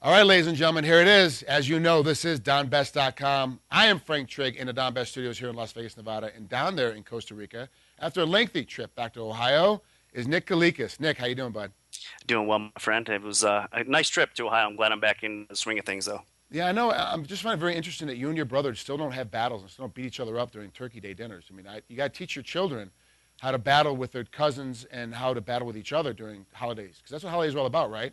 All right, ladies and gentlemen, here it is. As you know, this is DonBest.com. I am Frank Trigg in the Don Best Studios here in Las Vegas, Nevada, and down there in Costa Rica, after a lengthy trip back to Ohio, is Nick Kalikas. Nick, how you doing, bud? Doing well, my friend. It was a nice trip to Ohio. I'm glad I'm back in the swing of things, though. Yeah, I know. I'm just finding it very interesting that you and your brother still don't have battles and still don't beat each other up during Turkey Day dinners. I mean, you got to teach your children how to battle with their cousins and how to battle with each other during holidays, because that's what holidays are all about, right?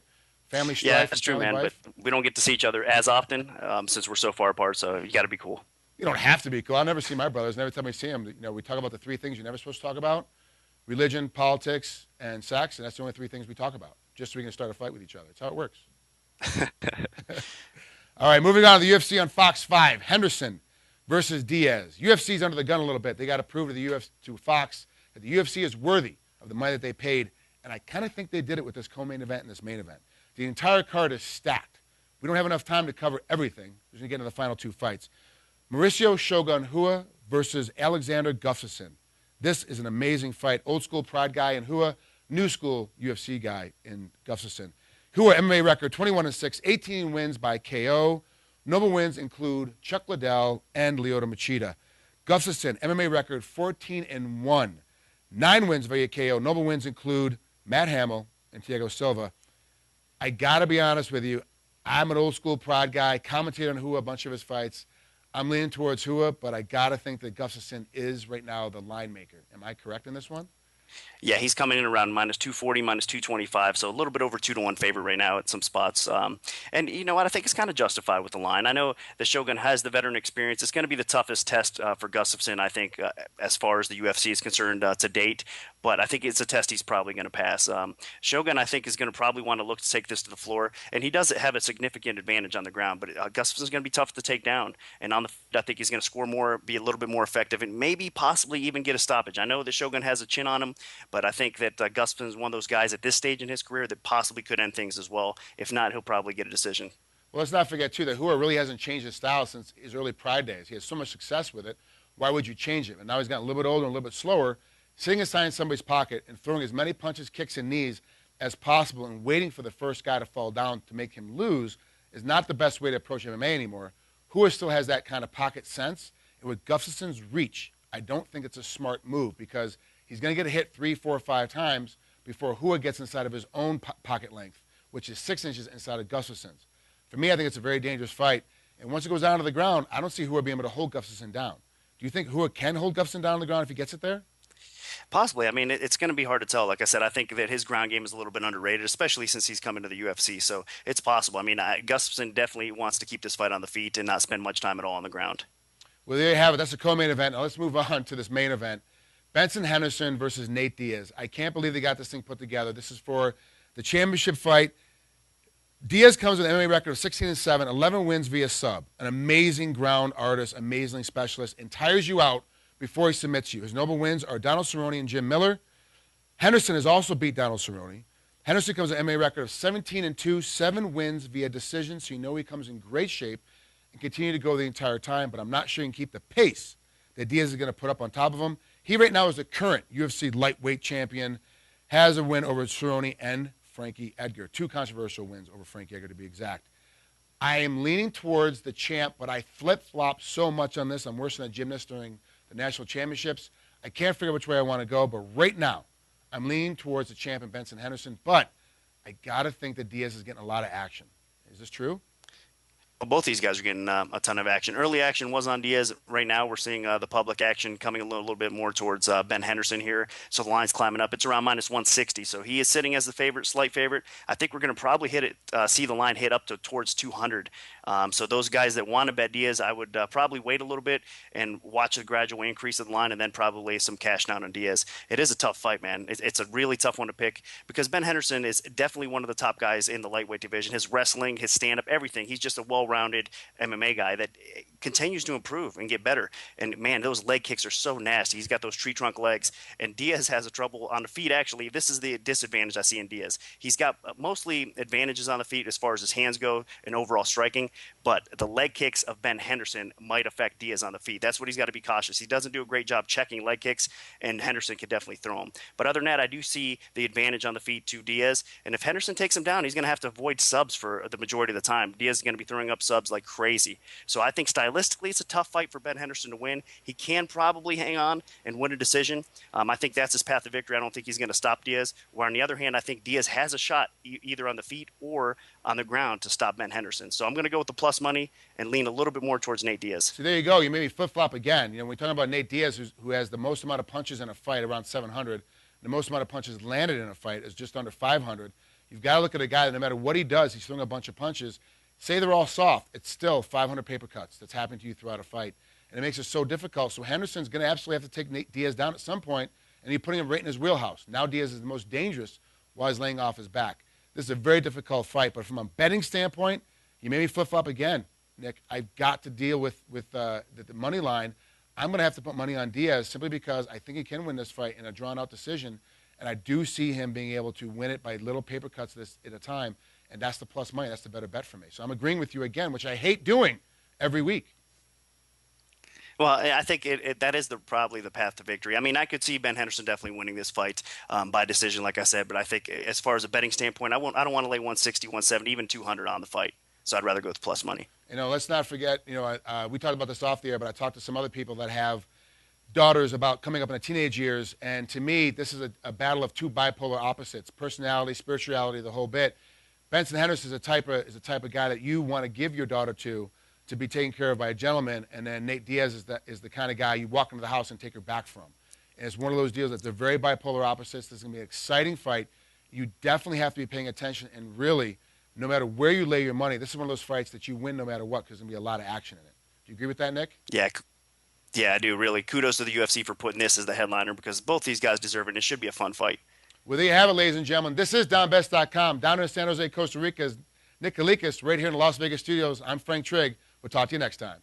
Family Yeah, strife that's and true, family man. But life. we don't get to see each other as often since we're so far apart. So you got to be cool. You don't have to be cool. I'll never see my brothers, and every time I see them, we talk about the three things you're never supposed to talk about: religion, politics, and sex, and that's the only three things we talk about, just so we can start a fight with each other. That's how it works. All right, moving on to the UFC on Fox 5. Henderson versus Diaz. UFC's under the gun a little bit. They got to prove to the UFC, to Fox, that the UFC is worthy of the money that they paid, and I kind of think they did it with this co-main event and this main event. The entire card is stacked. We don't have enough time to cover everything. We're going to get into the final two fights. Mauricio Shogun Hua versus Alexander Gustafsson. This is an amazing fight. Old school Pride guy in Hua, new school UFC guy in Gustafsson. Hua MMA record 21-6, 18 wins by KO. Notable wins include Chuck Liddell and Lyoto Machida. Gustafsson MMA record 14-1, 9 wins via KO. Notable wins include Matt Hamill and Thiago Silva. I got to be honest with you. I'm an old school Pride guy, commentated on Hua a bunch of his fights. I'm leaning towards Hua, but I got to think that Gustafsson is right now the line maker. Am I correct in this one? Yeah, he's coming in around minus 240, minus 225, so a little bit over 2-1 favorite right now at some spots. And you know what? I think it's kind of justified with the line. I know the Shogun has the veteran experience. It's going to be the toughest test for Gustafsson, I think, as far as the UFC is concerned to date. But I think it's a test he's probably going to pass. Shogun, I think, is going to probably want to look to take this to the floor, and he does have a significant advantage on the ground. But Gustafsson's going to be tough to take down, and on the I think he's going to score more, be a little bit more effective, and maybe possibly even get a stoppage. I know the Shogun has a chin on him, but I think that Gustafsson is one of those guys at this stage in his career that possibly could end things as well. If not, he'll probably get a decision. Well, let's not forget, too, that Hua really hasn't changed his style since his early Pride days. He has so much success with it. Why would you change it? And now he's gotten a little bit older and a little bit slower. Sitting aside in somebody's pocket and throwing as many punches, kicks, and knees as possible and waiting for the first guy to fall down to make him lose is not the best way to approach MMA anymore. Hua still has that kind of pocket sense. And with Gustafsson's reach, I don't think it's a smart move because he's going to get a hit 3, 4, 5 times before Hua gets inside of his own pocket length, which is 6 inches inside of Gustafsson's. For me, I think it's a very dangerous fight. And once it goes down to the ground, I don't see Hua being able to hold Gustafsson down. Do you think Hua can hold Gustafsson down on the ground if he gets it there? Possibly. I mean, it's going to be hard to tell. Like I said, I think that his ground game is a little bit underrated, especially since he's coming to the UFC. So it's possible. I mean, Gustafsson definitely wants to keep this fight on the feet and not spend much time at all on the ground. Well, there you have it. That's the co-main event. Now let's move on to this main event. Benson Henderson versus Nate Diaz. I can't believe they got this thing put together. This is for the championship fight. Diaz comes with an MMA record of 16-7, 11 wins via sub. An amazing ground artist, amazing specialist, and tires you out before he submits you. His noble wins are Donald Cerrone and Jim Miller. Henderson has also beat Donald Cerrone. Henderson comes with an MMA record of 17-2, 7 wins via decision, so you know he comes in great shape and continue to go the entire time, but I'm not sure he can keep the pace that Diaz is going to put up on top of him. He right now is the current UFC lightweight champion, has a win over Cerrone and Frankie Edgar. 2 controversial wins over Frankie Edgar, to be exact. I am leaning towards the champ, but I flip-flop so much on this. I'm worse than a gymnast during the national championships. I can't figure which way I want to go, but right now, I'm leaning towards the champ in Benson Henderson, but I got to think that Diaz is getting a lot of action. Is this true? Well, both these guys are getting a ton of action. Early action was on Diaz. Right now, we're seeing the public action coming a little bit more towards Ben Henderson here. So the line's climbing up. It's around minus 160. So he is sitting as the favorite, slight favorite. I think we're going to probably hit it, see the line hit up to towards 200. So those guys that want to bet Diaz, I would probably wait a little bit and watch the gradual increase of the line and then probably lay some cash down on Diaz. It is a tough fight, man. It's a really tough one to pick because Ben Henderson is definitely one of the top guys in the lightweight division. His wrestling, his stand-up, everything. He's just a well well-rounded MMA guy that continues to improve and get better. And man, those leg kicks are so nasty. He's got those tree trunk legs, and Diaz has a trouble on the feet. Actually, this is the disadvantage I see in Diaz. He's got mostly advantages on the feet as far as his hands go and overall striking, but the leg kicks of Ben Henderson might affect Diaz on the feet. That's what he's got to be cautious. He doesn't do a great job checking leg kicks, and Henderson could definitely throw him. But other than that, I do see the advantage on the feet to Diaz, and if Henderson takes him down, he's going to have to avoid subs for the majority of the time. Diaz is going to be throwing up subs like crazy. So I think stylistically it's a tough fight for Ben Henderson to win. He can probably hang on and win a decision. I think that's his path to victory. I don't think he's going to stop Diaz. Where on the other hand, I think Diaz has a shot either on the feet or on the ground to stop Ben Henderson. So I'm going to go with the plus money and lean a little bit more towards Nate Diaz. So there you go. You made me flip-flop again. When we talk about Nate Diaz, who has the most amount of punches in a fight, around 700, the most amount of punches landed in a fight is just under 500. You've got to look at a guy that no matter what he does, he's throwing a bunch of punches. Say they're all soft, it's still 500 paper cuts that's happened to you throughout a fight. And it makes it so difficult. So Henderson's going to absolutely have to take Nate Diaz down at some point, and you're putting him right in his wheelhouse. Now Diaz is the most dangerous while he's laying off his back. This is a very difficult fight, but from a betting standpoint, you made me flip-flop again, Nick. I've got to deal with the money line. I'm going to have to put money on Diaz simply because I think he can win this fight in a drawn-out decision, and I do see him being able to win it by little paper cuts at a time, and that's the plus money. That's the better bet for me. So I'm agreeing with you again, which I hate doing every week. Well, I think that is probably the path to victory. I mean, I could see Ben Henderson definitely winning this fight by decision, like I said. But I think as far as a betting standpoint, I don't want to lay 160, 170, even 200 on the fight. So I'd rather go with plus money. Let's not forget, we talked about this off the air, but I talked to some other people that have daughters about coming up in the teenage years. And to me, this is a battle of two bipolar opposites, personality, spirituality, the whole bit. Benson Henderson is a type of guy that you want to give your daughter to be taken care of by a gentleman, and then Nate Diaz is the kind of guy you walk into the house and take her back from. And it's one of those deals that they're very bipolar opposites. This is going to be an exciting fight. You definitely have to be paying attention, and really, no matter where you lay your money, this is one of those fights that you win no matter what because there's going to be a lot of action in it. Do you agree with that, Nick? Yeah, I do, really. Kudos to the UFC for putting this as the headliner because both these guys deserve it, and it should be a fun fight. Well, there you have it, ladies and gentlemen. This is DonBest.com. Down in San Jose, Costa Rica is Nick Kalikas right here in the Las Vegas studios. I'm Frank Trigg. We'll talk to you next time.